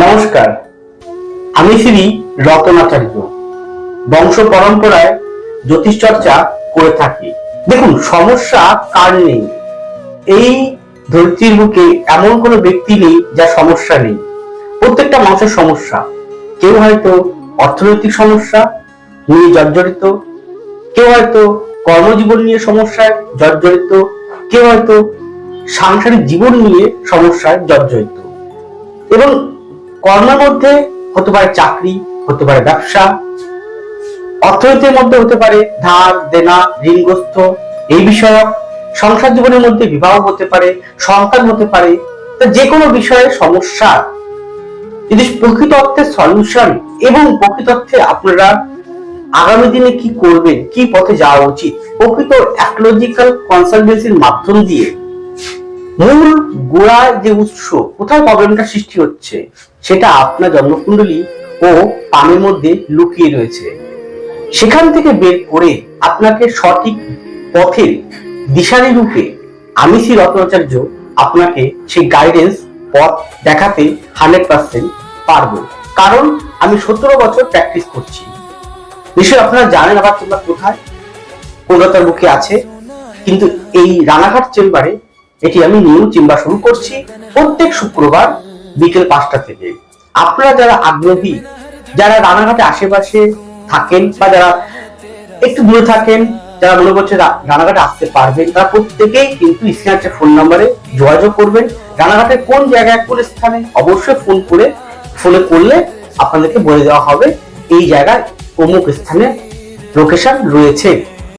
নমস্কার, আমি শ্রী রতনাচার্য বংশ পরম্পরায় জ্যোতিষ চর্চা করে থাকি। দেখুন, সমস্যা কার নেই? এই ধরতির বুকে এমন কোনো ব্যক্তি নেই যার সমস্যা নেই। প্রত্যেকটা মানুষের সমস্যা। কেউ হয়তো অর্থনৈতিক সমস্যা নিয়ে জর্জরিত, কেউ হয়তো কর্মজীবন নিয়ে সমস্যায় জর্জরিত, কেউ হয়তো সাংসারিক জীবন নিয়ে সমস্যায় জর্জরিত। এবং কর্মের মধ্যে হতে পারে চাকরি, হতে পারে ব্যবসা, অর্থনীতির মধ্যে হতে পারে ধার দেনা, ঋণগ্রস্ত এই বিষয়ক, সংসার জীবনের মধ্যে বিবাহ হতে পারে, সন্তান হতে পারে। যে কোনো বিষয়ে সমস্যা যদি প্রকৃত অর্থে সলিউশন এবং প্রকৃত অর্থে আপনারা আগামী দিনে কি করবেন, কি পথে যাওয়া উচিত, প্রকৃত অ্যাস্ট্রোলজিক্যাল কনসালটেন্সির মাধ্যম দিয়ে মূল গোড়ায় যে উৎস, কোথায় প্রবলেমটা সৃষ্টি হচ্ছে, সেটা আপনার জন্মকুণ্ডলী ও পানের মধ্যে লুকিয়ে রয়েছে। সেখান থেকে বের করে আপনাকে সঠিক পথের দিশারি রূপে আমি শ্রী রত্নাচার্য আপনাকে সেই গাইডেন্স পথ দেখাতে 100% পারবো। কারণ আমি 17 বছর প্র্যাকটিস করছি। নিশ্চয়ই আপনারা জানেন আবার তোমরা কোথায়, কলকাতার বুকে আছে, কিন্তু এই রানাঘাট চেম্বারে এটি আমি নিউ চেম্বার শুরু করছি প্রত্যেক শুক্রবার বিকেল 5টা থেকে। আপনারা যারা আগ্রহী, যারা রানাঘাটে আশেপাশে থাকেন বা যারা একটু দূরে থাকেন, যারা মনে করছে রানাঘাটে আসতে পারবেন, তারা প্রত্যেকেই কিন্তু স্ক্রিনে ফোন নাম্বারে যোগাযোগ করবেন। রানাঘাটের কোন জায়গায়, কোন স্থানে, অবশ্যই ফোনে করলে আপনাদেরকে বলে দেওয়া হবে এই জায়গায় অমুক স্থানে লোকেশন রয়েছে।